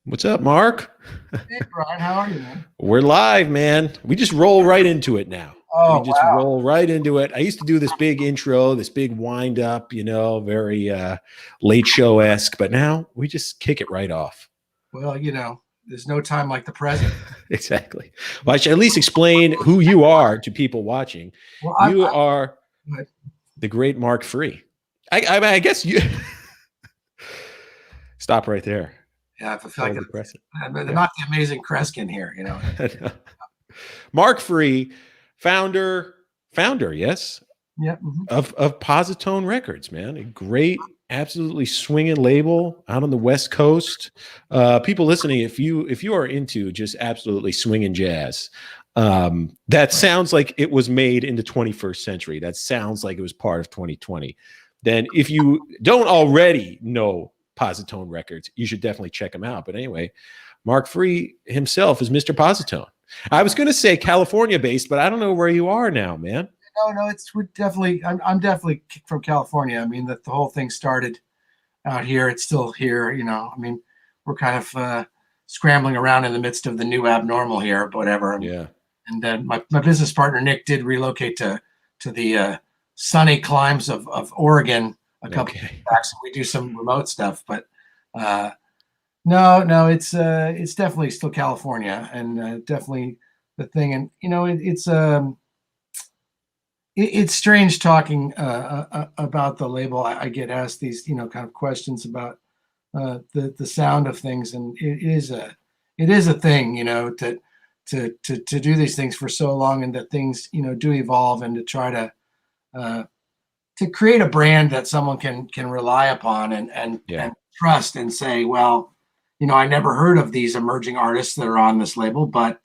What's up, Marc? Hey Brian, how are you, man? We're live, man. We just roll right into it now. We Oh just wow. roll right into it. I used to do this big intro, this big wind up, very late show esque, but now we just kick it right off. Well, there's no time like the present. Exactly. Well, I should at least explain who you are to people watching. Well, You are I the great Marc Free. I guess you stop right there. yeah, I feel like Hold the present. they're Yeah. not the amazing Kreskin here. Marc Free, founder, yes, Yeah. of PosiTone Records, man. A great, absolutely swinging label out on the West Coast. People listening, if you are into just absolutely swinging jazz, that sounds like it was made in the 21st century. That sounds like it was part of 2020. Then, if you don't already know PosiTone Records, you should definitely check them out. But anyway, Marc Free himself is Mr. PosiTone. I was going to say California based, but I don't know where you are now, man. No, we're definitely. I'm definitely from California. I mean, the whole thing started out here. It's still here. I mean, we're kind of scrambling around in the midst of the new abnormal here, but whatever. Yeah. And then my business partner Nick did relocate to the sunny climes of Oregon a couple of years back. So we do some remote stuff, but no, it's definitely still California, and definitely the thing. And it's strange talking about the label. I get asked these kind of questions about the sound of things, and it is a thing, to do these things for so long, and that things do evolve, and to try to create a brand that someone can rely upon and trust and say, well, I never heard of these emerging artists that are on this label, but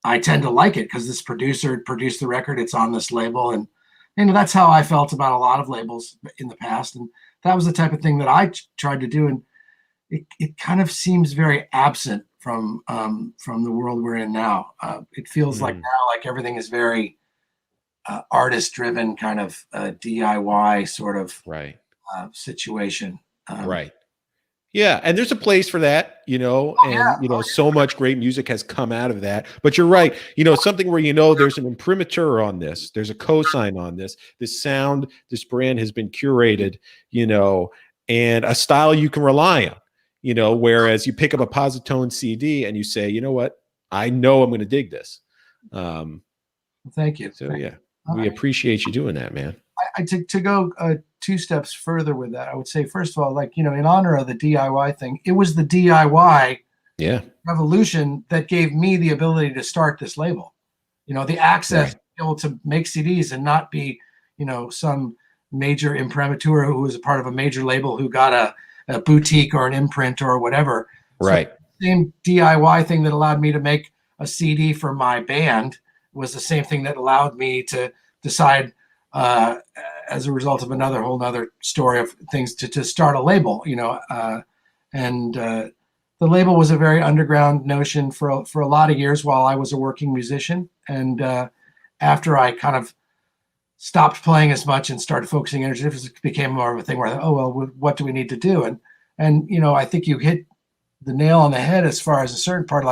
I tend to like it because this producer produced the record. It's on this label, and that's how I felt about a lot of labels in the past, and that was the type of thing that I tried to do, and it kind of seems very absent from the world we're in now. It feels like now like everything is very artist driven, kind of DIY sort of situation. Right. Yeah, and there's a place for that, so much great music has come out of that. But you're right, something where there's an imprimatur on this, there's a cosign on this. This sound, this brand has been curated, and a style you can rely on. Whereas you pick up a PosiTone CD and you say, you know what, I know I'm going to dig this. Thank you. So yeah, we appreciate you doing that, man. To go two steps further with that, I would say, first of all, in honor of the DIY thing, it was the DIY revolution that gave me the ability to start this label. The access to be able to make CDs and not be, some major imprimatur who was a part of a major label who got a boutique or an imprint or whatever. Right. So the same DIY thing that allowed me to make a CD for my band was the same thing that allowed me to decide, as a result of another whole nother story of things, to start a label, and the label was a very underground notion for a lot of years while I was a working musician. And after I kind of stopped playing as much and started focusing energy, it became more of a thing where, oh, well, what do we need to do? And I think you hit the nail on the head as far as a certain part.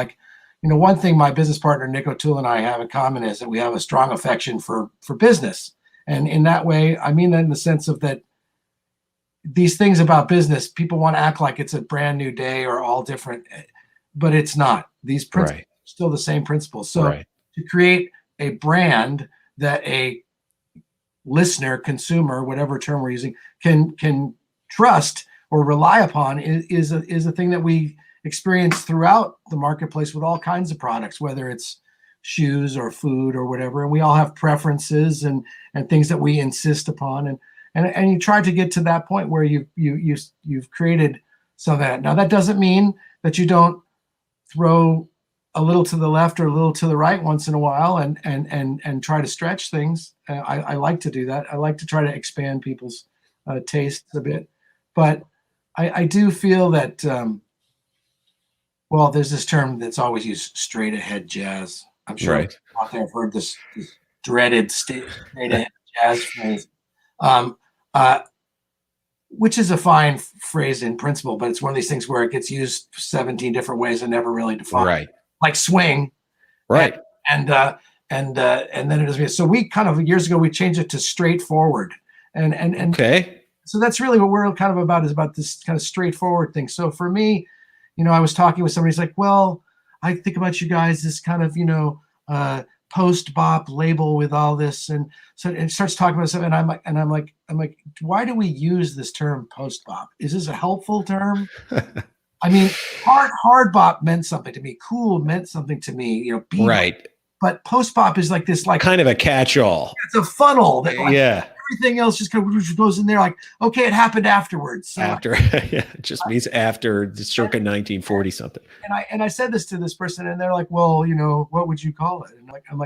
One thing my business partner, Nick O'Toole, and I have in common is that we have a strong affection for business. And in that way, I mean that in the sense of that these things about business, people want to act like it's a brand new day or all different, but it's not. These principles are still the same principles. So to create a brand that a listener, consumer, whatever term we're using, can trust or rely upon is a thing that we experience throughout the marketplace with all kinds of products, whether it's shoes or food or whatever. And we all have preferences and things that we insist upon. And you try to get to that point where you've created some of that. Now, that doesn't mean that you don't throw a little to the left or a little to the right once in a while and try to stretch things. I like to do that. I like to try to expand people's tastes a bit. But I do feel that, well, there's this term that's always used, straight ahead jazz. I'm sure out there have heard this dreaded straight ahead jazz phrase. which is a fine phrase in principle, but it's one of these things where it gets used 17 different ways and never really defined. Right. Like swing. Right. And then it is. So we kind of years ago we changed it to straightforward, and Okay. so that's really what we're kind of about, is about this kind of straightforward thing. So for me, I was talking with somebody who's like, well, I think about you guys this kind of post-bop label with all this, and so it starts talking about something, and I'm like, why do we use this term post-bop? Is this a helpful term? I mean, hard bop meant something to me. Cool meant something to me. Bebop. Right. But post bop is like this, like kind of a catch-all. It's a funnel that, like, yeah. everything else just kind of goes in there. Like, okay, it happened afterwards. So after, yeah, it just means after the circa 1940 something. And I said this to this person, and they're like, well, what would you call it? And I'm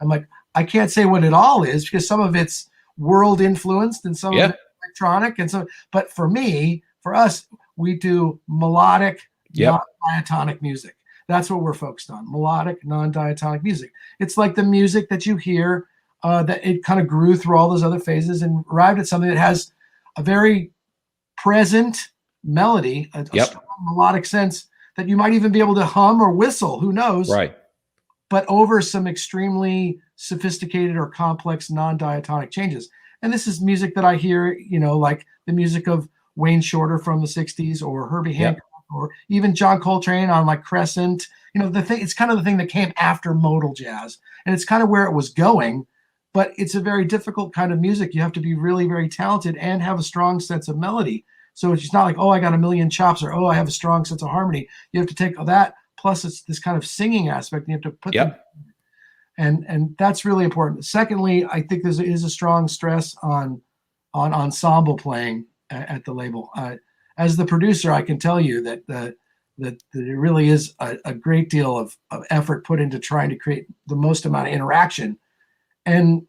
like, I can't say what it all is, because some of it's world influenced and some of it's electronic, and so. But for us, we do melodic, non-diatonic music. That's what we're focused on: melodic, non-diatonic music. It's like the music that you hear, that it kind of grew through all those other phases and arrived at something that has a very present melody, a strong melodic sense that you might even be able to hum or whistle. Who knows? Right. But over some extremely sophisticated or complex non-diatonic changes. And this is music that I hear, like the music of Wayne Shorter from the 60s, or Herbie Hancock, or even John Coltrane on like Crescent. It's kind of the thing that came after modal jazz, and it's kind of where it was going, but it's a very difficult kind of music. You have to be really, very talented and have a strong sense of melody. So it's just not like, oh, I got a million chops, or, oh, I have a strong sense of harmony. You have to take that, plus it's this kind of singing aspect, and you have to put them, and that's really important. Secondly, I think there is a strong stress on ensemble playing at the label. As the producer, I can tell you that there really is a great deal of effort put into trying to create the most amount of interaction, and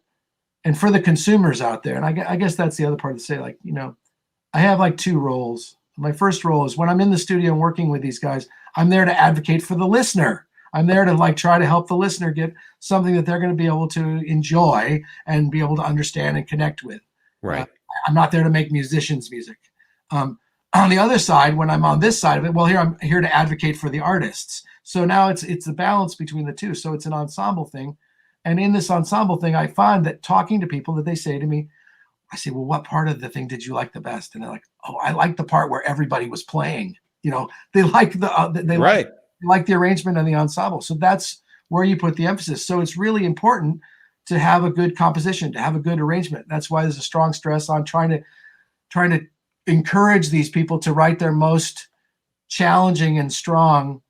for the consumers out there. And I guess that's the other part to say, like, I have like two roles. My first role is when I'm in the studio and working with these guys, I'm there to advocate for the listener. I'm there to like try to help the listener get something that they're going to be able to enjoy and be able to understand and connect with. Right. I'm not there to make musicians' music. On the other side, when I'm on this side of it, well, I'm here to advocate for the artists. So now it's the balance between the two. So it's an ensemble thing. And in this ensemble thing, I find that talking to people, that they say to me, I say, well, what part of the thing did you like the best? And they're like, oh, I like the part where everybody was playing. They like they like the arrangement and the ensemble. So that's where you put the emphasis. So it's really important to have a good composition, to have a good arrangement. That's why there's a strong stress on trying to encourage these people to write their most challenging and strong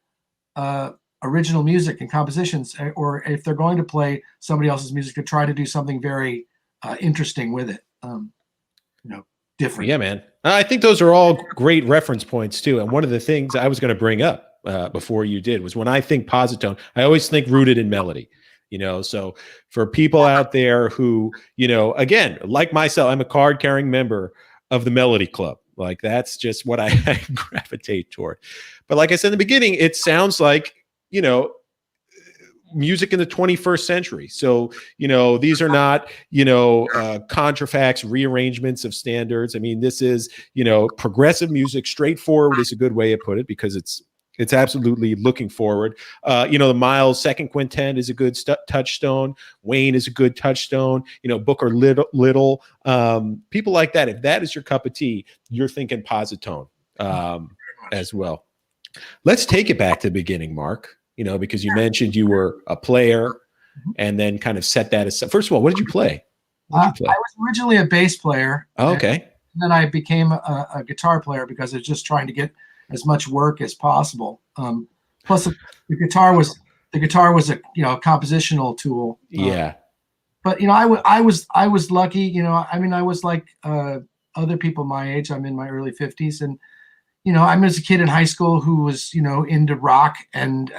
original music and compositions, or if they're going to play somebody else's music, to try to do something very interesting with it. Different. Yeah, man. I think those are all great reference points too. And one of the things I was going to bring up before you did was, when I think Posi-Tone, I always think rooted in melody. So for people out there who, again, like myself, I'm a card-carrying member of the Melody Club. Like, that's just what I gravitate toward. But like I said in the beginning, it sounds like, music in the 21st century. So, these are not, contrafacts, rearrangements of standards. I mean, this is, progressive music. Straightforward is a good way to put it, because it's absolutely looking forward. The Miles Second Quintet is a good touchstone. Wayne is a good touchstone. Booker Little, people like that. If that is your cup of tea, you're thinking Posi-Tone as well. Let's take it back to the beginning, Marc. Because you mentioned you were a player, and then kind of set that aside. First of all, what did you play? I was originally a bass player. Oh, okay. And then I became a guitar player, because I was just trying to get as much work as possible. Plus, the guitar was a compositional tool. Yeah. But I was lucky. I was like other people my age. I'm in my early 50s, and I was a kid in high school who was into rock, and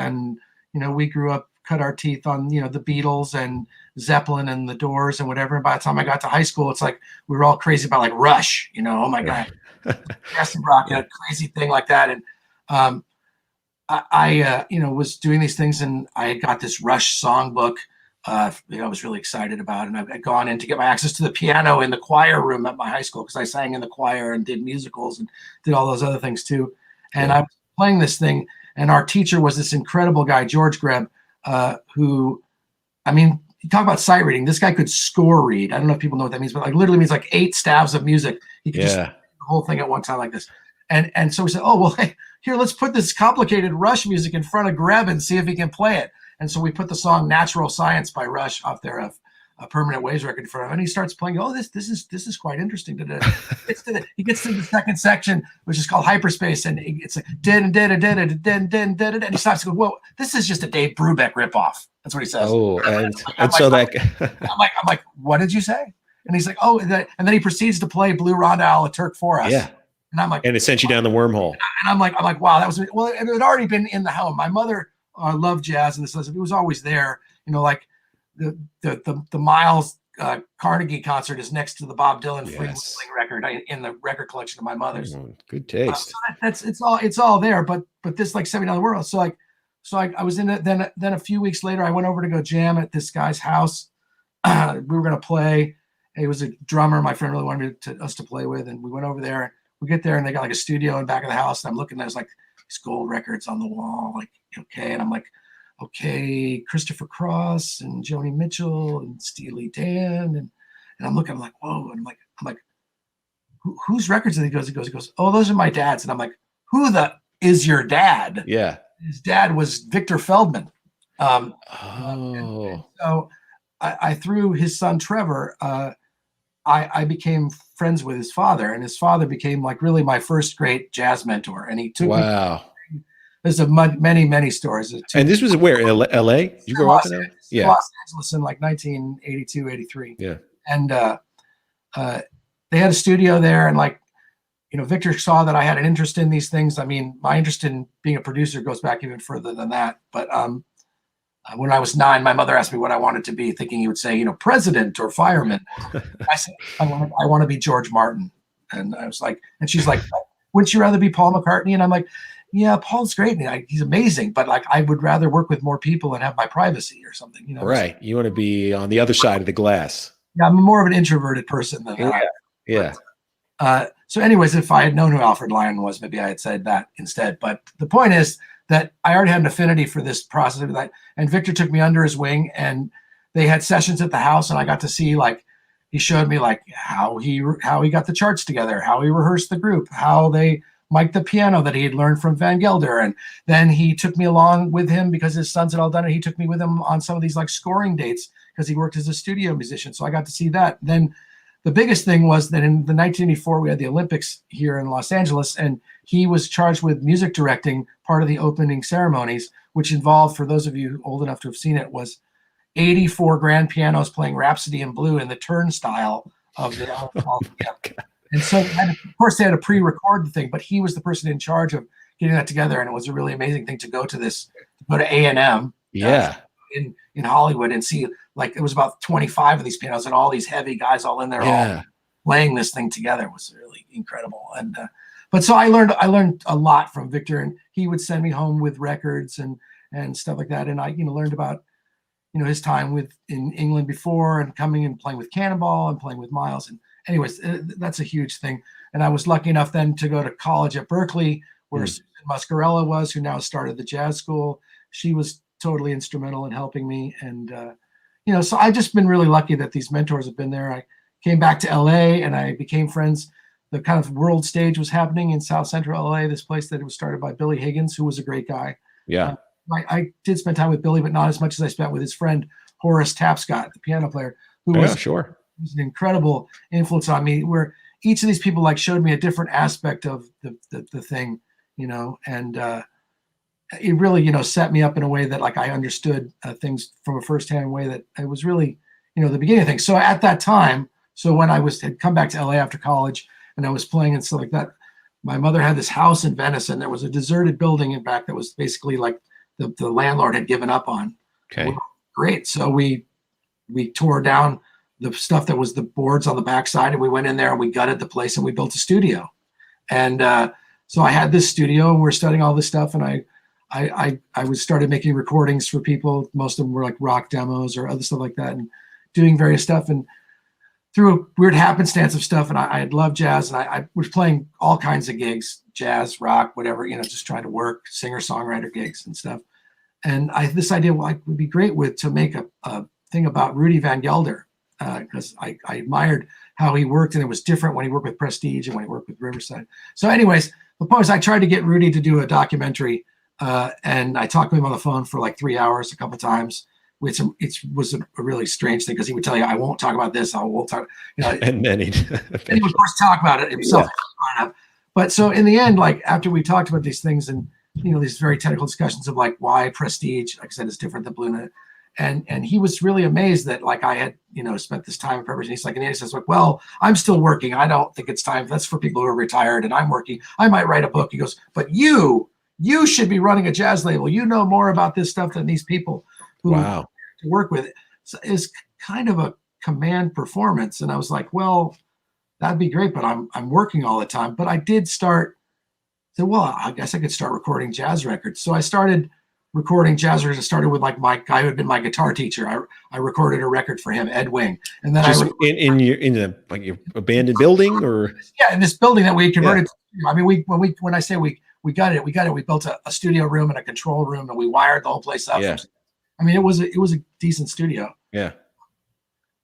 we grew up, cut our teeth on the Beatles and Zeppelin and the Doors and whatever. And by the time I got to high school, it's like we were all crazy about like Rush. Oh my god, progressive rock, a crazy thing like that. And I was doing these things, and I got this Rush songbook I was really excited about. And I'd gone in to get my access to the piano in the choir room at my high school because I sang in the choir and did musicals and did all those other things too. And I was playing this thing, and our teacher was this incredible guy, George Greb, who, I mean, you talk about sight reading. This guy could score read. I don't know if people know what that means, but like literally means like 8 stabs of music. He could just read the whole thing at one time like this. And so we said, oh, well, hey, here, let's put this complicated Rush music in front of Greb and see if he can play it. And so we put the song "Natural Science" by Rush off their a Permanent Waves record in front of him, and he starts playing. Oh, this is quite interesting. He gets to the second section, which is called Hyperspace, and it's like and he stops and goes, "Whoa, this is just a Dave Brubeck ripoff." That's what he says. Oh, and I'm so like, I'm like, what did you say? And he's like, oh, and then he proceeds to play Blue Ronda a la Turk for us. Yeah. And I'm like, and it sent you down the wormhole. And I'm like, wow, that was, well, it had already been in the home. My mother loved jazz, and this it was always there. You know, like the Miles Carnegie concert is next to the Bob Dylan Free Whistling record in the record collection of my mother's. Good taste. So it's all there, but this like sent me down the world. So I was in it. Then a few weeks later, I went over to go jam at this guy's house. We were gonna play. He was a drummer my friend really wanted us to play with, and we went over there. We get there, and they got like a studio in the back of the house. And I'm looking, there's like these gold records on the wall, like, okay. And I'm like, okay, Christopher Cross and Joni Mitchell and Steely Dan. And I'm looking, I'm like, whoa. And I'm like, whose records? And he goes, oh, those are my dad's. And I'm like, who the is your dad? Yeah. His dad was Victor Feldman. And so I through his son, Trevor, I became friends with his father, and his father became like really my first great jazz mentor. And he took me. There's many stories. And this was where, L.A.? Did you grow up in L.A.? Yeah. Los Angeles in like 1982, 83. Yeah. And they had a studio there, and like, you know, Victor saw that I had an interest in these things. I mean, my interest in being a producer goes back even further than that. But when I was 9, my mother asked me what I wanted to be, thinking he would say, you know, president or fireman. I said, I want to be George Martin. And I was like, and she's like, wouldn't you rather be Paul McCartney? And I'm like, yeah, Paul's great. And he's amazing, but like, I would rather work with more people and have my privacy or something, you know? Right. You want to be on the other side of the glass. Yeah. I'm more of an introverted person than that. Yeah. So anyways, if I had known who Alfred Lyon was, maybe I had said that instead. But the point is that I already had an affinity for this process of that. And Victor took me under his wing, and they had sessions at the house, and I got to see, like, he showed me like how he got the charts together, how he rehearsed the group, how they mic'd the piano that he had learned from Van Gelder. And then he took me along with him because his sons had all done it. He took me with him on some of these like scoring dates because he worked as a studio musician. So I got to see that. Then the biggest thing was that in the 1984, we had the Olympics here in Los Angeles, and he was charged with music directing part of the opening ceremonies, which involved, for those of you old enough to have seen it, was 84 grand pianos playing Rhapsody in Blue in the turnstile of the And so, of course, they had to pre-record the thing, but he was the person in charge of getting that together, and it was a really amazing thing to go to A&M in Hollywood and see, like, it was about 25 of these pianos and all these heavy guys all in there all playing this thing together. It was really incredible. And but so I learned a lot from Victor, and he would send me home with records and stuff like that. And I, you know, learned about, you know, his time in England before, and coming and playing with Cannonball and playing with Miles. And anyways, that's a huge thing. And I was lucky enough then to go to college at Berkeley, where Susan Muscarella was, who now started the jazz school. She was totally instrumental in helping me. And, you know, so I've just been really lucky that these mentors have been there. I came back to LA and I became friends. The kind of world stage was happening in South Central LA, this place that was started by Billy Higgins, who was a great guy. Yeah. I did spend time with Billy, but not as much as I spent with his friend, Horace Tapscott, the piano player, who was an incredible influence on me, where each of these people like showed me a different aspect of the thing, you know, and it really, you know, set me up in a way that like I understood things from a firsthand way, that it was really, you know, the beginning of things. So at that time, so when I had come back to LA after college and I was playing and stuff like that, my mother had this house in Venice, and there was a deserted building in back that was basically like the landlord had given up on. Okay. Great. So we tore down the stuff that was the boards on the backside, and we went in there and we gutted the place and we built a studio. And so I had this studio and we're studying all this stuff, and I was started making recordings for people. Most of them were like rock demos or other stuff like that, and doing various stuff. And through a weird happenstance of stuff, and I had loved jazz, and I was playing all kinds of gigs, jazz, rock, whatever, just trying to work, singer-songwriter gigs and stuff. And I had this idea, well, it would be great to make a thing about Rudy Van Gelder, because I admired how he worked, and it was different when he worked with Prestige and when he worked with Riverside. So anyways, the point is I tried to get Rudy to do a documentary, and I talked to him on the phone for like 3 hours a couple times, which it was a really strange thing, because he would tell you, I won't talk about this, I won't talk, and then he would of course talk about it himself. Yeah. But so in the end, like after we talked about these things and these very technical discussions of like why Prestige, like I said, is different than Blue Note. And he was really amazed that like I had, spent this time in preparation. He's like, and he says, like, well, I'm still working. I don't think it's time. That's for people who are retired, and I'm working. I might write a book. He goes, but you should be running a jazz label. You know more about this stuff than these people who to work with. So it's kind of a command performance. And I was like, well, that'd be great, but I'm working all the time. But I did start. So, well, I guess I could start recording jazz records. So I started recording jazz records. I started with like my guy who had been my guitar teacher. I recorded a record for him, Ed Wing, and then just in your abandoned building, or in this building that we converted. Yeah. I mean, when I say we got it. We built a studio room and a control room, and we wired the whole place up. Yeah. I mean, it was a decent studio. Yeah.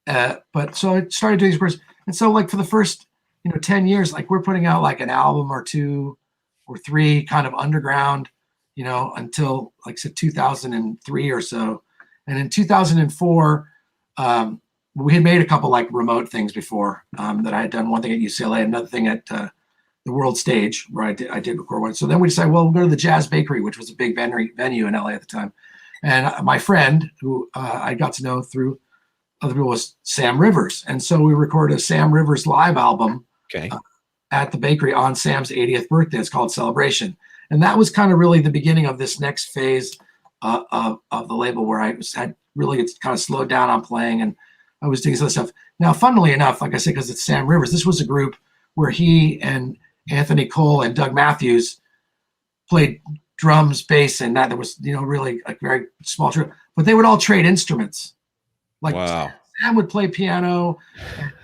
But so I started doing these records, and so like for the first 10 years, like we're putting out like an album or two or three, kind of underground, until like I said 2003 or so. And in 2004, we had made a couple like remote things before, that I had done one thing at UCLA, another thing at the World Stage, where I did record one. So then we decided, well, we'll go to the Jazz Bakery, which was a big venue in LA at the time. And my friend, who I got to know through other people, was Sam Rivers. And so we recorded a Sam Rivers live album at the bakery on Sam's 80th birthday. It's called Celebration. And that was kind of really the beginning of this next phase of the label, where it's kind of slowed down on playing, and I was doing some stuff. Now, funnily enough, like I said, because it's Sam Rivers, this was a group where he and Anthony Cole and Doug Matthews played drums, bass, and that there was, really a very small group, but they would all trade instruments. Like Sam would play piano,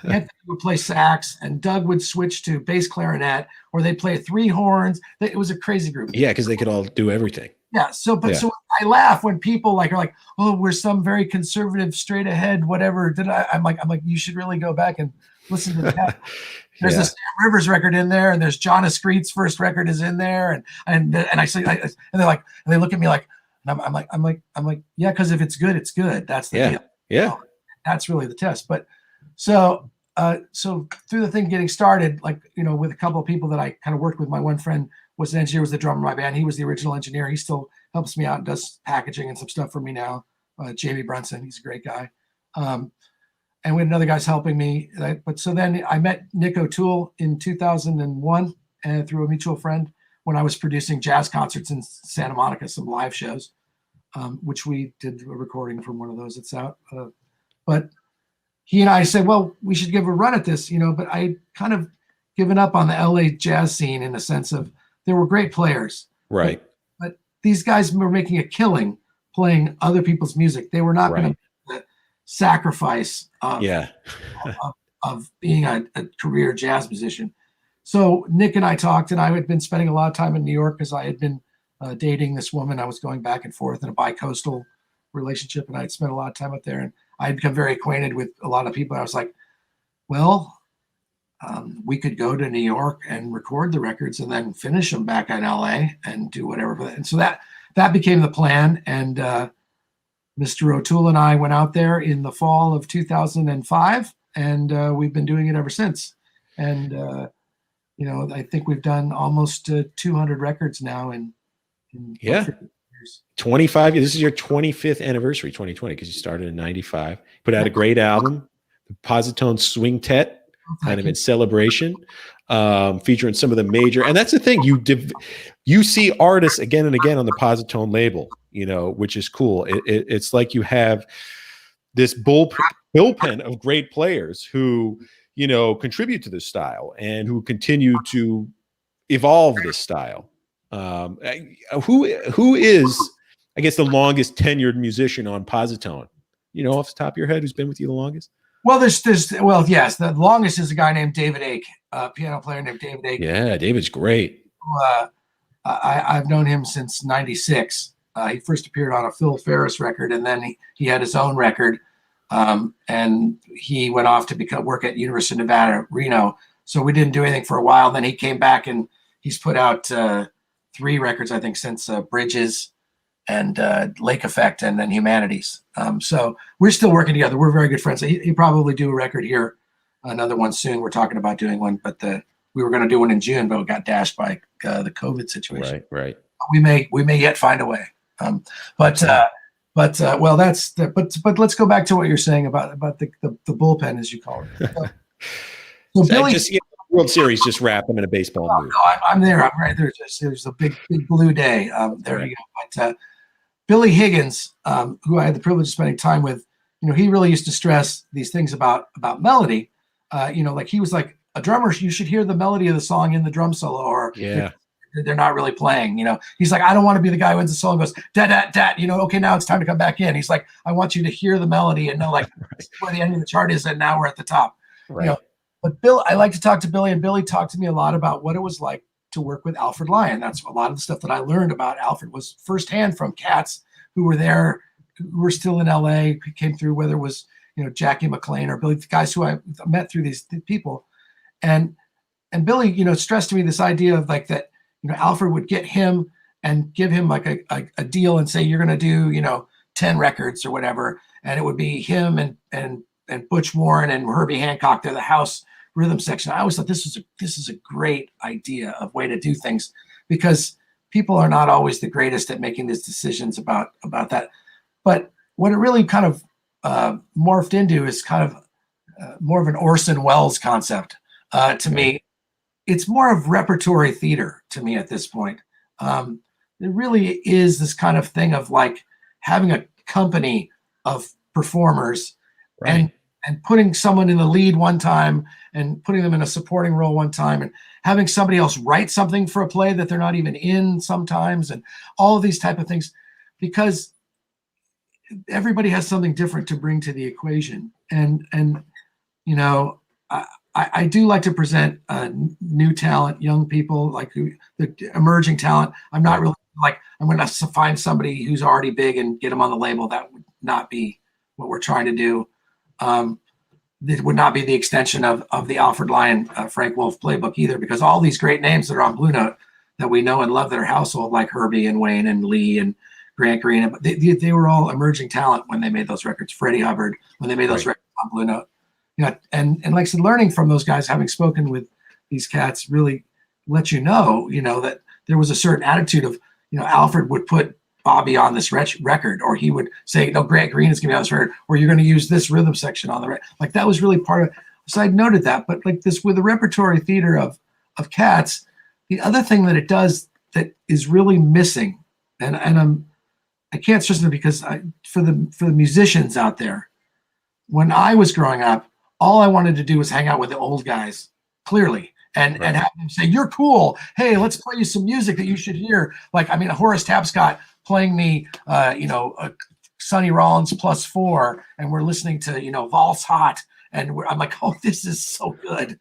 and Anthony would play sax, and Doug would switch to bass clarinet, or they'd play three horns. It was a crazy group. Yeah, because they could all do everything. Yeah. So I laugh when people are like, oh, we're some very conservative, straight ahead, whatever. I'm like, you should really go back and listen to that. There's a Sam Rivers record in there, and there's John Escreet's first record is in there, and I say, and they're like, and they look at me like, and I'm like, yeah, because if it's good, it's good. That's the deal. Yeah. That's really the test. But so through the thing getting started, like, with a couple of people that I kind of worked with, my one friend was an engineer, was the drummer in my band. He was the original engineer. He still helps me out and does packaging and some stuff for me now. Jamie Brunson, he's a great guy. And we had another guy's helping me. But so then I met Nick O'Toole in 2001 and through a mutual friend, when I was producing jazz concerts in Santa Monica, some live shows, which we did a recording from one of those that's out. But he and I said, well, we should give a run at this, but I kind of given up on the LA jazz scene, in the sense of there were great players. Right. But these guys were making a killing playing other people's music. They were not going to make the sacrifice of being a career jazz musician. So Nick and I talked, and I had been spending a lot of time in New York because I had been dating this woman. I was going back and forth in a bi-coastal relationship, and I'd spent a lot of time up there, and I'd become very acquainted with a lot of people. I was like, well, we could go to New York and record the records and then finish them back in LA and do whatever. And so that became the plan. And Mr. O'Toole and I went out there in the fall of 2005, and we've been doing it ever since. And, I think we've done almost 200 records now in 25. This is your 25th anniversary, 2020, because you started in 95. Put out a great album, the PosiTone Swing Tet, kind of in celebration, featuring some of the major. And that's the thing, you see artists again and again on the PosiTone label, which is cool. It's like you have this bullpen of great players who contribute to this style and who continue to evolve this style. Who is, I guess, the longest tenured musician on PosiTone? You know, off the top of your head, who's been with you the longest? Well, well, yes, the longest is a guy named David Ake, a piano player named David Ake. Yeah, David's great. I've known him since '96. He first appeared on a Phil Ferris record, and then he had his own record, and he went off to work at University of Nevada, Reno. So we didn't do anything for a while. Then he came back, and he's put out 3 records, I think, since Bridges and Lake Effect, and then Humanities. So we're still working together. We're very good friends. He probably do a record here, another one soon. We're talking about doing one, but we were going to do one in June, but we got dashed by the COVID situation. Right. We may yet find a way. But let's go back to what you're saying about the bullpen, as you call it. So Billy, World Series just wrapped. I'm in a baseball mood. No, I'm there. I'm right there. There's a big blue day. There you go. But Billy Higgins, who I had the privilege of spending time with, he really used to stress these things about melody. Like he was like, a drummer, you should hear the melody of the song in the drum solo, or they're not really playing. He's like, I don't want to be the guy who ends the solo and goes da da da. Okay, now it's time to come back in. He's like, I want you to hear the melody and know like where the end of the chart is, and now we're at the top. Right. But Bill, I like to talk to Billy, and Billy talked to me a lot about what it was like to work with Alfred Lyon. That's a lot of the stuff that I learned about Alfred was firsthand from cats who were there, who were still in LA, who came through, whether it was Jackie McLean or Billy, the guys who I met through these people. And Billy, stressed to me this idea of like that, Alfred would get him and give him like a deal and say, you're going to do, 10 records or whatever. And it would be him and Butch Warren and Herbie Hancock. They're the house rhythm section. I always thought this is a great idea of way to do things, because people are not always the greatest at making these decisions about that. But what it really kind of morphed into is kind of more of an Orson Welles concept. To me, it's more of repertory theater to me at this point. It really is this kind of thing of like having a company of performers, right, and putting someone in the lead one time and putting them in a supporting role one time, and having somebody else write something for a play that they're not even in sometimes, and all of these type of things, because everybody has something different to bring to the equation. And I do like to present new talent, young people, like the emerging talent. I'm not really like, I'm going to find somebody who's already big and get them on the label. That would not be what we're trying to do. It would not be the extension of the Alfred Lyon, Frank Wolf playbook either, because all these great names that are on Blue Note that we know and love that are household, like Herbie and Wayne and Lee and Grant Green, they were all emerging talent when they made those records. Freddie Hubbard, when they made those records on Blue Note. And like I said, learning from those guys, having spoken with these cats, really let that there was a certain attitude of, Alfred would put Bobby on this record, or he would say, no, Grant Green is going to be on this record, or you're going to use this rhythm section on the record. Like that was really part of, so I noted that. But like this, with the repertory theater of cats, the other thing that it does that is really missing, and I can't stress it, because for the musicians out there, when I was growing up, all I wanted to do was hang out with the old guys, clearly, and have them say, you're cool. Hey, let's play you some music that you should hear. Like, Horace Tapscott playing me, Sonny Rollins +4, and we're listening to, Valse Hot. And I'm like, oh, this is so good.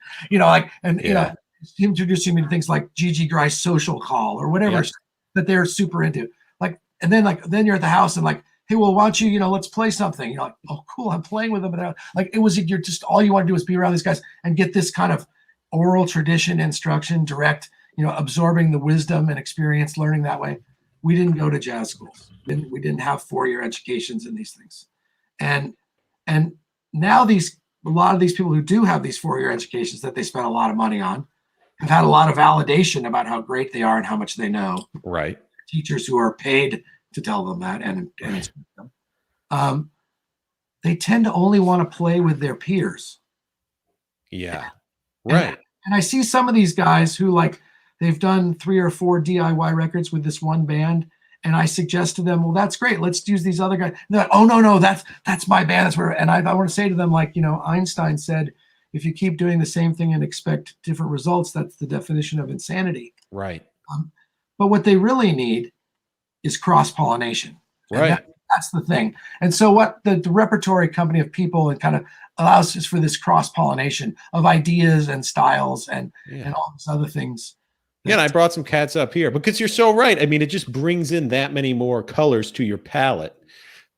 Introducing me to things like Gigi Grice Social Call or whatever that they're super into. And then you're at the house and like, hey, well, why don't you, let's play something. You're like, oh, cool, I'm playing with them. But you're just, all you want to do is be around these guys and get this kind of oral tradition, instruction, direct, absorbing the wisdom and experience, learning that way. We didn't go to jazz schools. We didn't have 4-year educations in these things. And now a lot of these people who do have these 4-year educations that they spent a lot of money on have had a lot of validation about how great they are and how much they know. Right. Teachers who are paid to tell them that and instruct them. They tend to only want to play with their peers. Yeah. Right. And I see some of these guys who like they've done 3 or 4 DIY records with this one band, and I suggest to them, well, that's great. Let's use these other guys. And they're like, oh no, that's my band. That's where. And I want to say to them, like, Einstein said, if you keep doing the same thing and expect different results, that's the definition of insanity. Right. But what they really need is cross-pollination. And Right. that's the thing. And so what the repertory company of people, it kind of allows us for this cross-pollination of ideas and styles and all these other things. Yeah, and I brought some cats up here because you're so right. I mean, it just brings in that many more colors to your palette,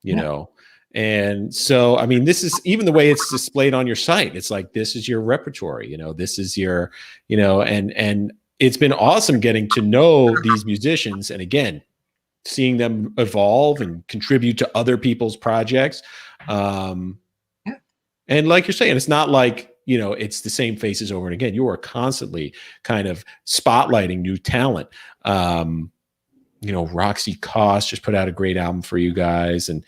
you know. And so, I mean, this is even the way it's displayed on your site. It's like, this is your repertory, you know, this is your, you know, and it's been awesome getting to know these musicians. And again, seeing them evolve and contribute to other people's projects. And like you're saying, it's not like, you know, it's the same faces over and again. You are constantly kind of spotlighting new talent. You know, Roxy Cost just put out a great album for you guys, and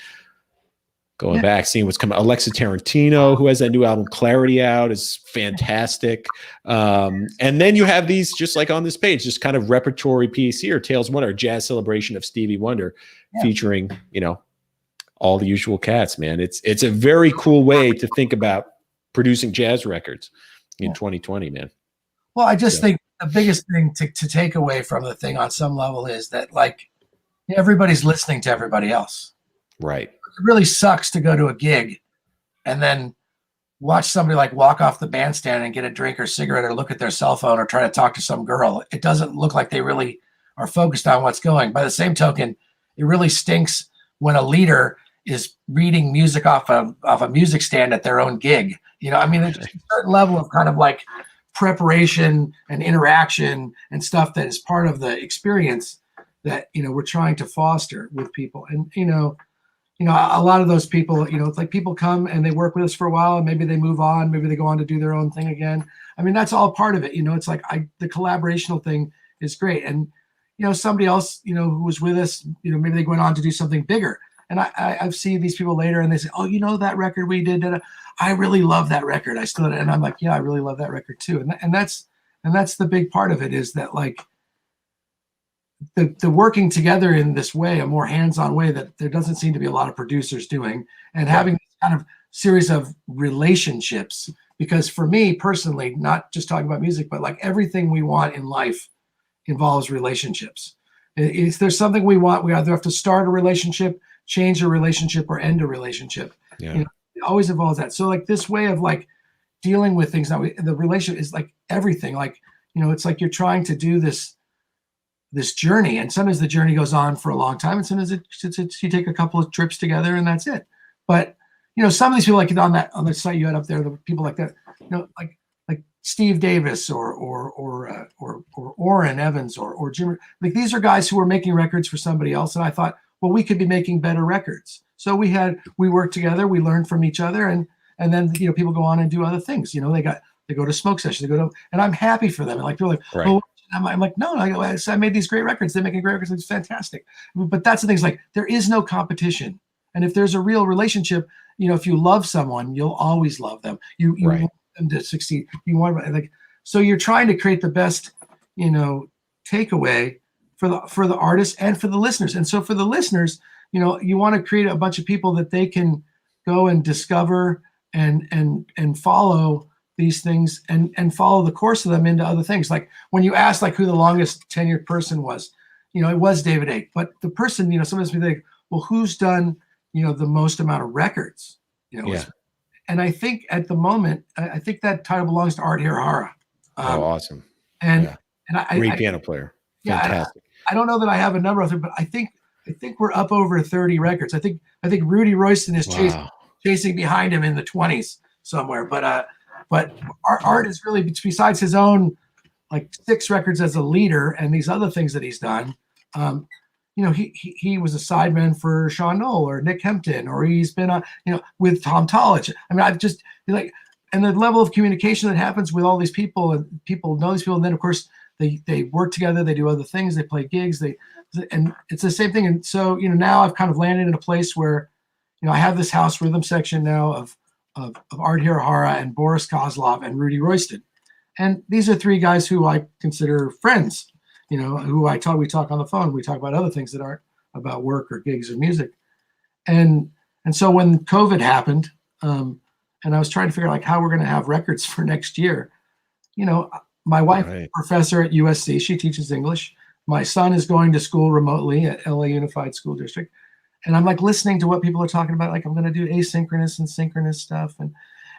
going back, seeing what's coming. Alexa Tarantino, who has that new album Clarity out, is fantastic. And then you have these, just like on this page, just kind of repertory piece here, Tales of Wonder, a jazz celebration of Stevie Wonder, featuring, you know, all the usual cats, man. It's a very cool way to think about producing jazz records in 2020, man. Well, I just think the biggest thing to take away from the thing on some level is that, like, everybody's listening to everybody else. Right. It really sucks to go to a gig and then watch somebody like walk off the bandstand and get a drink or cigarette or look at their cell phone or try to talk to some girl. It doesn't look like they really are focused on what's going. By the same token, it really stinks when a leader is reading music off a music stand at their own gig. You know, I mean, there's just a certain level of kind of like preparation and interaction and stuff that is part of the experience that, you know, we're trying to foster with people. And, you know, a lot of those people, you know, it's like people come and they work with us for a while and maybe they move on, maybe they go on to do their own thing again. I mean, that's all part of it. You know, it's like the collaborational thing is great. And, you know, somebody else, you know, who was with us, you know, maybe they went on to do something bigger. And I've seen these people later and they say, oh, you know, that record we did, I really love that record. And I'm like, yeah, I really love that record too. And that's the big part of it, is that, like, the working together in this way, a more hands-on way that there doesn't seem to be a lot of producers doing, and having this kind of series of relationships. Because for me personally, not just talking about music, but like everything we want in life involves relationships. If there's something we want, we either have to start a relationship, change a relationship, or end a relationship. Yeah. You know, it always involves that. So like this way of like dealing with things now, the relationship is like everything. Like, you know, it's like you're trying to do this journey, and sometimes the journey goes on for a long time, and sometimes you take a couple of trips together and that's it. But, you know, some of these people, like on the site you had up there, the people like that, you know, like Steve Davis or Orrin Evans or Jim, like these are guys who were making records for somebody else, and I thought, well, we could be making better records. So we worked together, we learned from each other, and then, you know, people go on and do other things. You know, they go to smoke sessions, and I'm happy for them. And like, people are like, right. Oh, I'm like, no, I made these great records. They're making great records. It's fantastic. But that's the thing, is like, there is no competition. And if there's a real relationship, you know, if you love someone, you'll always love them. You right. want them to succeed. You want, like, so you're trying to create the best, you know, takeaway for the artists and for the listeners. And so for the listeners, you know, you want to create a bunch of people that they can go and discover and follow these things and follow the course of them into other things. Like when you ask like who the longest tenured person was, you know, it was David Ake. But the person, you know, sometimes we think, well, who's done, you know, the most amount of records? You know, and I think at the moment, I think that title belongs to Art Hirahara. Awesome. And great piano player. Fantastic. I don't know that I have a number of them, but I think we're up over 30 records. I think Rudy Royston is chasing behind him in the 20s somewhere. But Art is really, besides his own like 6 records as a leader and these other things that he's done, you know, he was a sideman for Sean Knoll or Nick Hempton, or he's been you know, with Tom Tollett. I mean, I've just like, and the level of communication that happens with all these people, and people know these people, and then of course they work together, they do other things, they play gigs, and it's the same thing. And so, you know, now I've kind of landed in a place where, you know, I have this house rhythm section now of Art Hirahara and Boris Kozlov and Rudy Royston. And these are 3 guys who I consider friends, you know, who we talk on the phone. We talk about other things that aren't about work or gigs or music. And so when COVID happened, and I was trying to figure out like how we're going to have records for next year, you know, my wife is a professor at USC. She teaches English. my son is going to school remotely at LA Unified School District. And I'm like listening to what people are talking about. Like I'm going to do asynchronous and synchronous stuff. And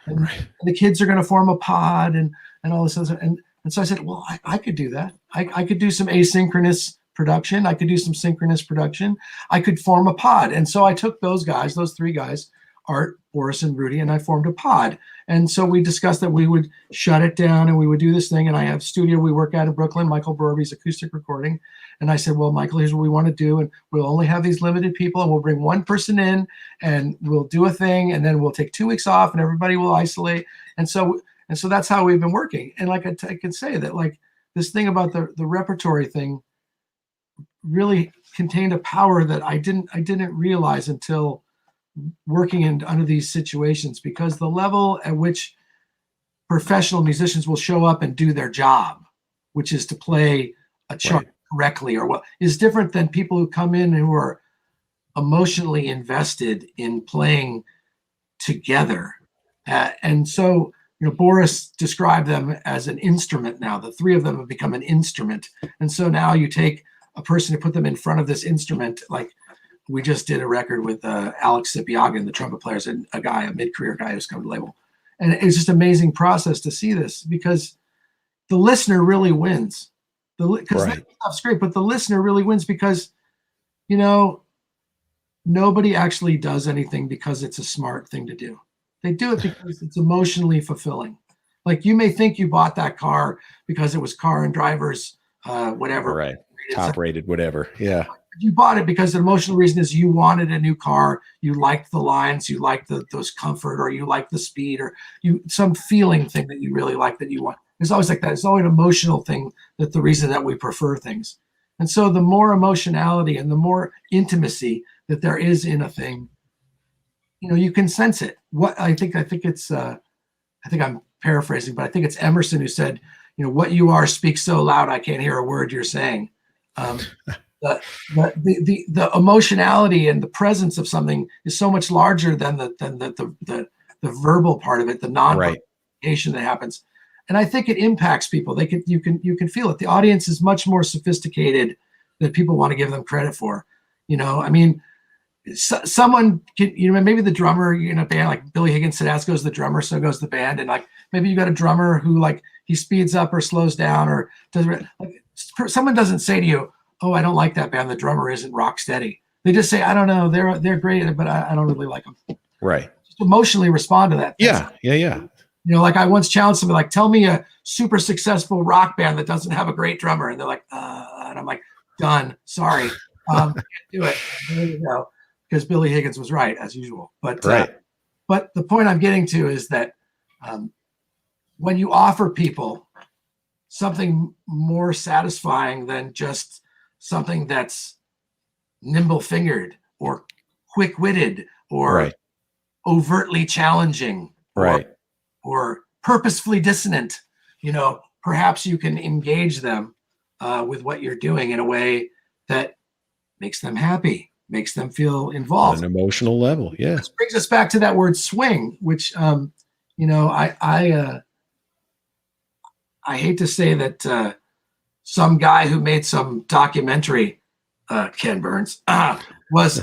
Right. the kids are going to form a pod and all this other. And so I said, well, I could do that. I could do some asynchronous production. I could do some synchronous production. I could form a pod. And so I took those guys, those three guys, Art, Boris, and Rudy, and I formed a pod. And so we discussed that we would shut it down and we would do this thing. And I have a studio we work at in Brooklyn, Michael Burby's acoustic recording. And I said, well, Michael, here's what we want to do. And we'll only have these limited people and we'll bring one person in and we'll do a thing. And then we'll take 2 weeks off and everybody will isolate. And so that's how we've been working. And like I can say that like this thing about the repertory thing really contained a power that I didn't realize until working under these situations, because the level at which professional musicians will show up and do their job, which is to play a chart correctly or what, is different than people who come in who are emotionally invested in playing together. And so, Boris described them as an instrument now. The three of them have become an instrument. And so now you take a person to put them in front of this instrument, like we just did a record with Alex Sipiagin, the trumpet player, and a mid-career guy who's come to the label. And it's just an amazing process to see this because the listener really wins. Because that stuff's great, but the listener really wins because, nobody actually does anything because it's a smart thing to do. They do it because it's emotionally fulfilling. Like you may think you bought that car because it was Car and Driver's, whatever. Right. Top rated, whatever. Yeah. You bought it because the emotional reason is you wanted a new car. You liked the lines, you liked those comfort, or you liked the speed, or some feeling thing that you really like that you want. It's always like that. It's always an emotional thing that the reason that we prefer things. And so the more emotionality and the more intimacy that there is in a thing, you can sense it. What I think it's I think I'm paraphrasing, but I think it's Emerson who said, what you are speaks so loud I can't hear a word you're saying. The emotionality and the presence of something is so much larger than the verbal part of it, the non-communication that happens. And I think it impacts people. You can feel it. The audience is much more sophisticated than people want to give them credit for. Someone can, maybe the drummer in a band like Billy Higgins said, as goes the drummer, so goes the band. And like maybe you got a drummer who like he speeds up or slows down or does like someone doesn't say to you, oh, I don't like that band. The drummer isn't rock steady. They just say, I don't know, they're great, but I don't really like them. Right. Just emotionally respond to that. Yeah. Like I once challenged somebody, like, tell me a super successful rock band that doesn't have a great drummer. And they're like, and I'm like, done. Sorry. Can't do it. There you go. Because Billy Higgins was right, as usual. But the point I'm getting to is that when you offer people something more satisfying than just something that's nimble-fingered or quick-witted or overtly challenging or purposefully dissonant, perhaps you can engage them with what you're doing in a way that makes them happy, makes them feel involved. On an emotional level, yeah. This brings us back to that word swing, which, I hate to say that some guy who made some documentary, Ken Burns, was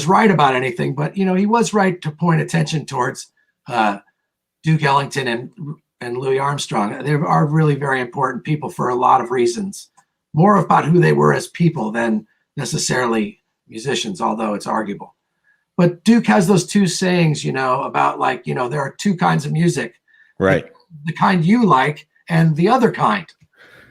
right about anything, but he was right to point attention towards Duke Ellington and Louis Armstrong. They are really very important people for a lot of reasons, more about who they were as people than necessarily musicians, although it's arguable. But Duke has those two sayings, about like, there are two kinds of music, right? The kind you like and the other kind,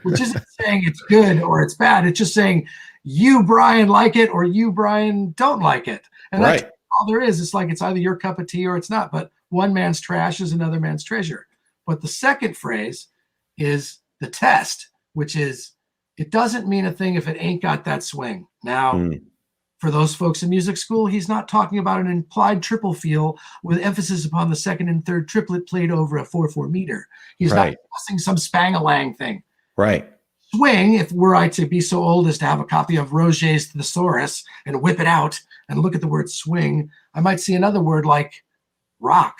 which isn't saying it's good or it's bad. It's just saying you, Brian, like it or you, Brian, don't like it. And that's all there is. It's like it's either your cup of tea or it's not. But one man's trash is another man's treasure. But the second phrase is the test, which is it doesn't mean a thing if it ain't got that swing. Now, for those folks in music school, he's not talking about an implied triple feel with emphasis upon the second and third triplet played over a 4/4 meter. He's not discussing some Spang-a-lang thing. Right. Swing, if were I to be so old as to have a copy of Roget's Thesaurus and whip it out and look at the word swing, I might see another word like rock.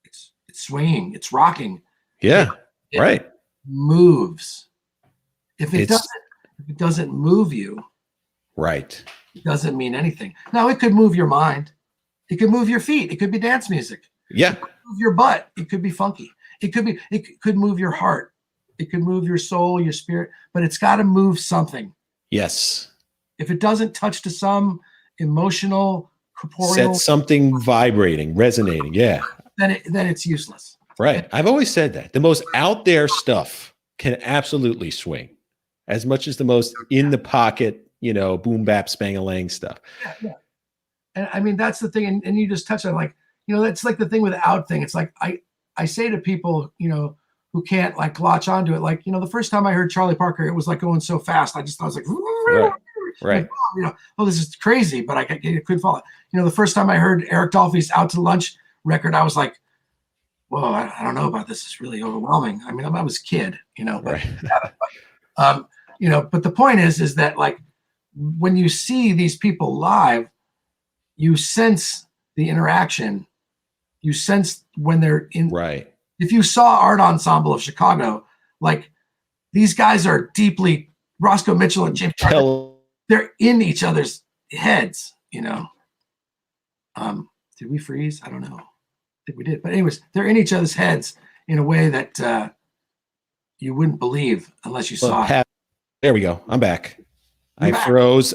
It's swinging, it's rocking. Yeah, it moves. If it doesn't move you, right. it doesn't mean anything. Now it could move your mind. It could move your feet. It could be dance music. Yeah. It could move your butt. It could be funky. It could move your heart. It could move your soul, your spirit, but it's got to move something. Yes. If it doesn't touch to some emotional, corporeal, set something vibrating, resonating. Yeah. then it's useless. Right. I've always said that the most out there stuff can absolutely swing as much as the most in the pocket, boom bap spang-a-lang stuff. Yeah, yeah. And I mean, that's the thing. And you just touched on, like, that's like the thing with the out thing. It's like, I say to people, who can't like latch onto it. Like, the first time I heard Charlie Parker, it was like going so fast. I was like, right. Like, oh, this is crazy, but I couldn't follow it. The first time I heard Eric Dolphy's Out to Lunch record, I was like, whoa, I don't know about this. It's really overwhelming. I mean, I was a kid, but, right. but the point is that, like, when you see these people live, you sense the interaction. You sense when they're in. Right. If you saw Art Ensemble of Chicago, like, these guys are deeply, Roscoe Mitchell and James Parker, they're in each other's heads, Did we freeze? I don't know. I think we did. But anyways, they're in each other's heads in a way that you wouldn't believe unless you saw it. There we go. I'm back. I froze,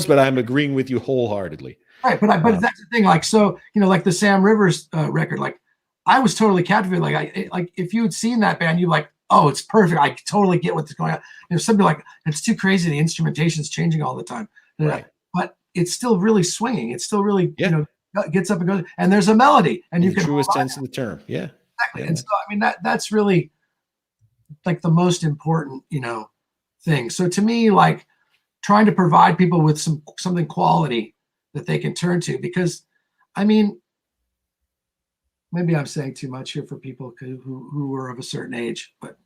but I'm agreeing with you wholeheartedly. Right, but that's the thing. Like, so, like the Sam Rivers record, like, I was totally captivated. Like, if you had seen that band, you'd like, oh, it's perfect. I totally get what's going on. Somebody like, it's too crazy. The instrumentation's changing all the time. Right. But it's still really swinging. It's still really, gets up and goes. And there's a melody. And you can. The truest sense of the term. Yeah. Exactly. Yeah. And so, I mean, that's really like the most important, thing. So to me, like, trying to provide people with something quality that they can turn to, because, I mean, maybe I'm saying too much here for people who are of a certain age, but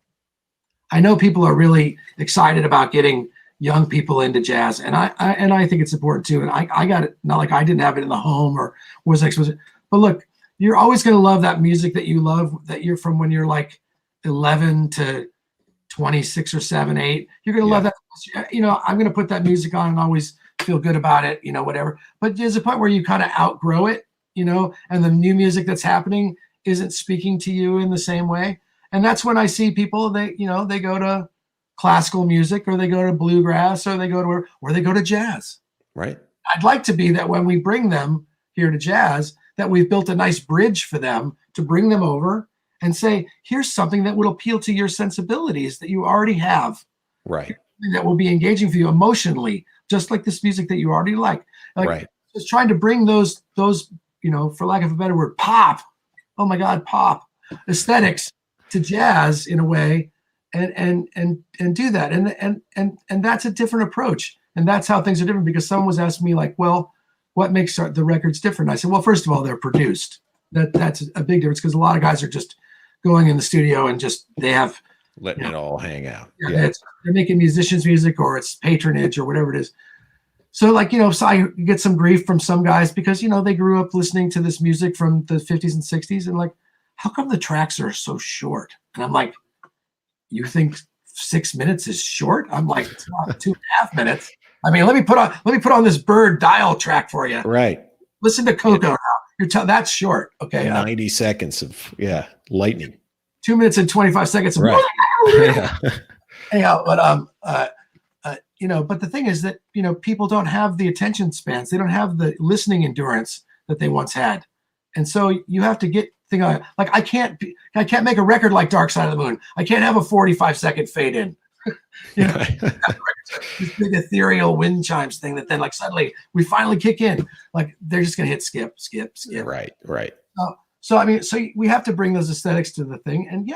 I know people are really excited about getting young people into jazz, and I think it's important too. And I got it, not like I didn't have it in the home or was exposed, but look, you're always going to love that music that you love, that you're from when you're like 11 to 26 or 7, 8. You're going to love that. I'm going to put that music on and always feel good about it, whatever. But there's a point where you kind of outgrow it, and the new music that's happening isn't speaking to you in the same way. And that's when I see people, they go to classical music, or they go to bluegrass, or they go to jazz. Right. I'd like to be that when we bring them here to jazz, that we've built a nice bridge for them to bring them over and say, here's something that will appeal to your sensibilities that you already have. Right. That will be engaging for you emotionally, just like this music that you already like. Right. Just trying to bring those, for lack of a better word, pop. Oh my God, pop aesthetics to jazz in a way, and do that. And that's a different approach. And that's how things are different, because someone was asking me, like, well, what makes the records different? I said, well, first of all, they're produced. That's a big difference, because a lot of guys are just going in the studio and they have letting it all hang out. Yeah. They're making musicians music, or it's patronage or whatever it is. So, like, so I get some grief from some guys because, they grew up listening to this music from the 50s and 60s, and like, how come the tracks are so short? And I'm like, you think 6 minutes is short? I'm like, it's not 2.5 minutes. I mean, let me put on this Bird Dial track for you. Right. Listen to Coco now. That's short. Okay. 90 seconds of lightning. 2 minutes and 25 seconds. Of right. Yeah. Anyhow, but the thing is that, people don't have the attention spans. They don't have the listening endurance that they once had. And so you have to get things like, I can't make a record like Dark Side of the Moon. I can't have a 45-second fade in. This big ethereal wind chimes thing that then, like, suddenly we finally kick in. Like, they're just gonna hit skip. Right. So I mean, so we have to bring those aesthetics to the thing. And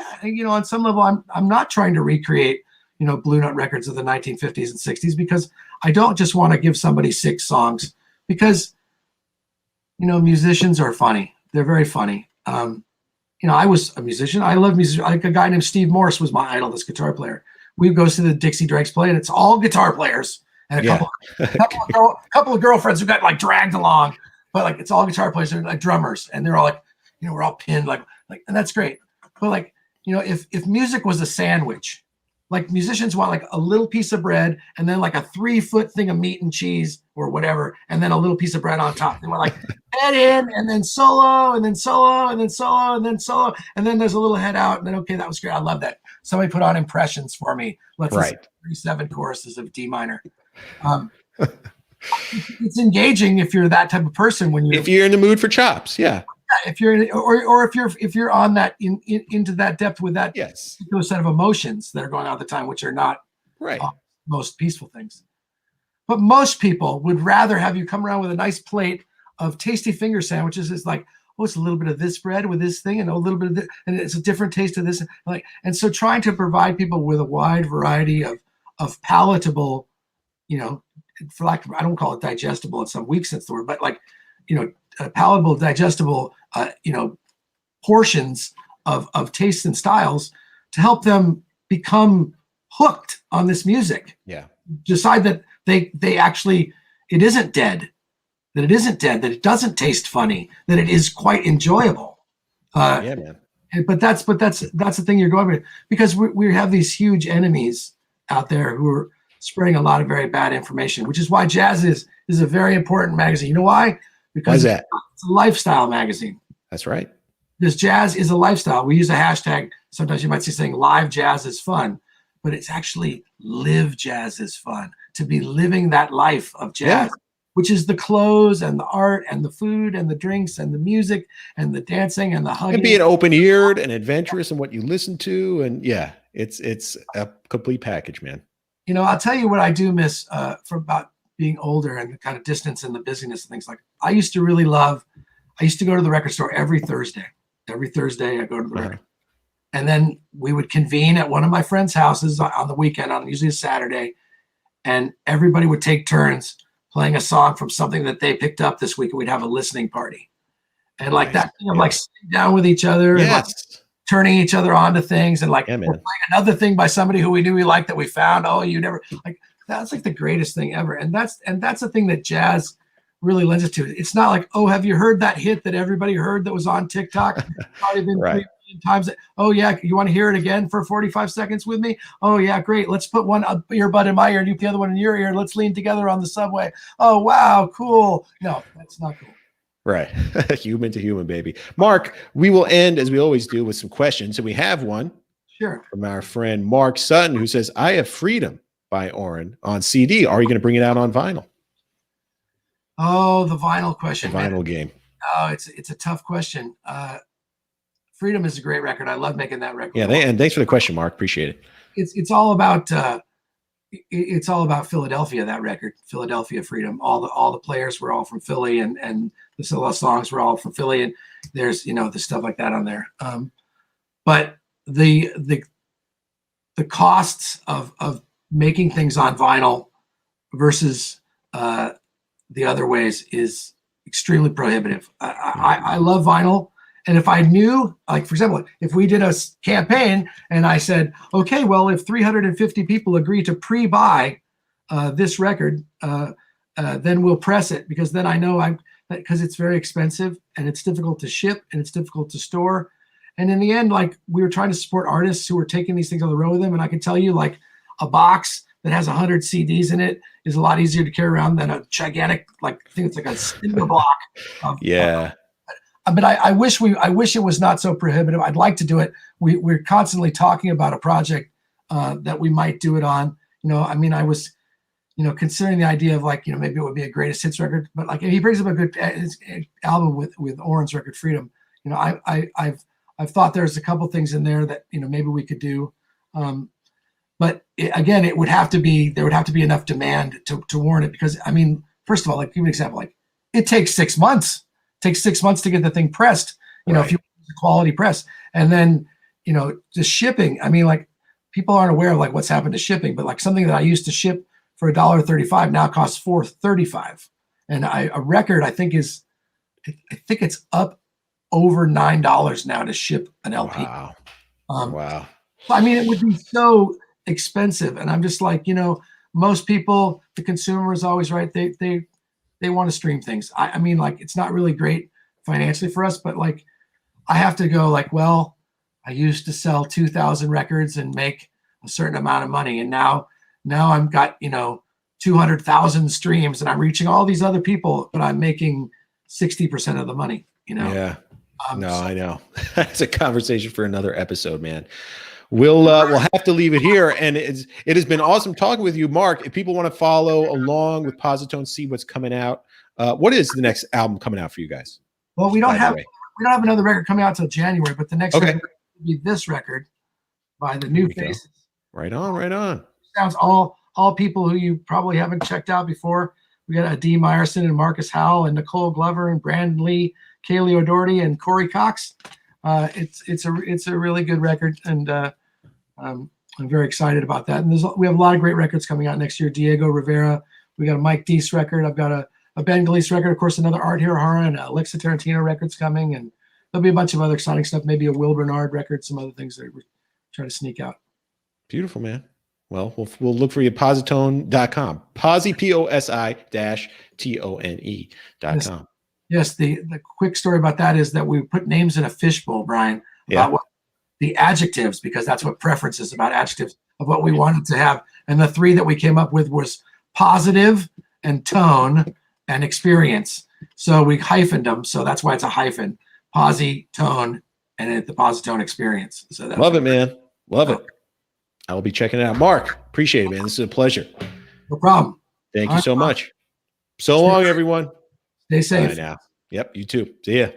on some level, I'm not trying to recreate, Blue Note records of the 1950s and 60s, because I don't just want to give somebody 6 songs, because, musicians are funny. They're very funny. I was a musician. I love music. Like, a guy named Steve Morse was my idol, this guitar player. We go to the Dixie Dregs play, and it's all guitar players and a couple of girlfriends who got, like, dragged along, but, like, it's all guitar players and, like, drummers, and they're all like, we're all pinned, like, and that's great. But, like, if music was a sandwich, like musicians want like a little piece of bread and then like a 3-foot thing of meat and cheese or whatever, and then a little piece of bread on top. They want like head in and then solo and then solo and then solo and then solo, and then there's a little head out, and then okay, that was great. I love that. Somebody put on impressions for me. Let's listen to 37 choruses of D minor. It's engaging if you're that type of person. If you're in the mood for chops, yeah. If you're or if you're on that into that depth with that particular set of emotions that are going on at the time, which are not most peaceful things. But most people would rather have you come around with a nice plate of tasty finger sandwiches. It's like, oh, it's a little bit of this bread with this thing, and a little bit of this, and it's a different taste of this. And so trying to provide people with a wide variety of palatable, for lack of, I don't call it digestible. It's some weak sense of the word, but like, palatable, digestible, portions of tastes and styles to help them become hooked on this music. Yeah. Decide that they actually, it isn't dead, that it doesn't taste funny, that it is quite enjoyable. Yeah, man. But that's the thing you're going with, because we have these huge enemies out there who are spreading a lot of very bad information, which is why Jazziz is a very important magazine. You know why? Because it's a lifestyle magazine. That's right. Because jazz is a lifestyle. We use a hashtag. Sometimes you might see saying live jazz is fun, but it's actually live jazz is fun. To be living that life of jazz, which is the clothes and the art and the food and the drinks and the music and the dancing and the hugging. And being open-eared and adventurous in what you listen to. And it's a complete package, man. I'll tell you what I do miss from about being older and the kind of distance and the busyness and things like. I used to go to the record store every Thursday. Every Thursday I go to the record. And then we would convene at one of my friends' houses on the weekend, on usually a Saturday, and everybody would take turns playing a song from something that they picked up this week, and we'd have a listening party. And like that thing of like sitting down with each other and like turning each other on to things, and like we're playing another thing by somebody who we knew we liked that we found. Oh, you never like that's like the greatest thing ever. And that's the thing that jazz really lends it to. It's not like, oh, have you heard that hit that everybody heard that was on TikTok? It's probably been 3 million times. Oh yeah, you want to hear it again for 45 seconds with me? Oh yeah, great. Let's put one earbud in my ear and you put the other one in your ear. Let's lean together on the subway. Oh wow, cool. No, that's not cool. Right. Human to human, baby. Marc, we will end as we always do with some questions. And we have one from our friend Marc Sutton, who says, I have Freedom by Oren on CD. Are you going to bring it out on vinyl? Oh, the vinyl question. The vinyl game. Oh, it's a tough question. Freedom is a great record. I love making that record. Yeah, and thanks for the question, Marc. Appreciate it. It's all about Philadelphia. That record, Philadelphia Freedom. All the players were all from Philly, and the songs were all from Philly, and there's the stuff like that on there. But the costs of making things on vinyl versus the other ways is extremely prohibitive. I love vinyl. And if I knew, like, for example, if we did a campaign and I said, okay, well, if 350 people agree to pre-buy this record, then we'll press it, because then I know because it's very expensive and it's difficult to ship and it's difficult to store. And in the end, like, we were trying to support artists who were taking these things on the road with them. And I can tell you, like, a box that has 100 CDs in it is a lot easier to carry around than a gigantic, like, I think it's like a cinder block. But I wish it was not so prohibitive. I'd like to do it. We're constantly talking about a project that we might do it on. I was, considering the idea of, like, maybe it would be a greatest hits record. But like, if he brings up a good album with Oren's record Freedom, I've thought there's a couple things in there that maybe we could do. But again, there would have to be enough demand to warrant it, because first of all, like, give you an example, like, it takes 6 months. Takes 6 months to get the thing pressed, if you use a quality press. And then, the shipping, like, people aren't aware of, like, what's happened to shipping, but like something that I used to ship for $1.35 now costs $4.35. And a record, I think it's up over $9 now to ship an LP. Wow. Wow. It would be so expensive. And I'm just like, most people, the consumer is always right. They want to stream things. Like, it's not really great financially for us, but like, I have to go like, well, I used to sell 2,000 records and make a certain amount of money. And now I've got, 200,000 streams and I'm reaching all these other people, but I'm making 60% of the money, Yeah. No, so, I know. That's a conversation for another episode, man. We'll have to leave it here. And it has been awesome talking with you, Marc. If people want to follow along with PosiTone, see what's coming out. What is the next album coming out for you guys? Well, we don't have another record coming out till January, but the next record will be this record by the New Faces. Right on, right on. Sounds all people who you probably haven't checked out before. We got Dee Meyerson and Marcus Howell and Nicole Glover and Brandon Lee, Kaylee O'Doherty and Corey Cox. It's a really good record, and I'm very excited about that. And we have a lot of great records coming out next year. Diego Rivera, we got a Mike Deese record. I've got a Ben Gleese record, of course, another Art Hirahara and Alexa Tarantino records coming, and there'll be a bunch of other exciting stuff. Maybe a Will Bernard record, some other things that we're trying to sneak out. Beautiful, man. Well, we'll look for you at PosiTone.com. Posi, POSI-TONE.com. Yes, the quick story about that is that we put names in a fishbowl, Brian, about what the adjectives, because that's what preference is about, adjectives of what we wanted to have. And the three that we came up with was positive and tone and experience. So we hyphened them. So that's why it's a hyphen. Posi-Tone and the PosiTone experience. So love it, man. Love it. I will be checking it out. Marc, appreciate it, man. This is a pleasure. No problem. Thank you so much. So long, everyone. Stay safe. Bye now. Yep, you too. See ya.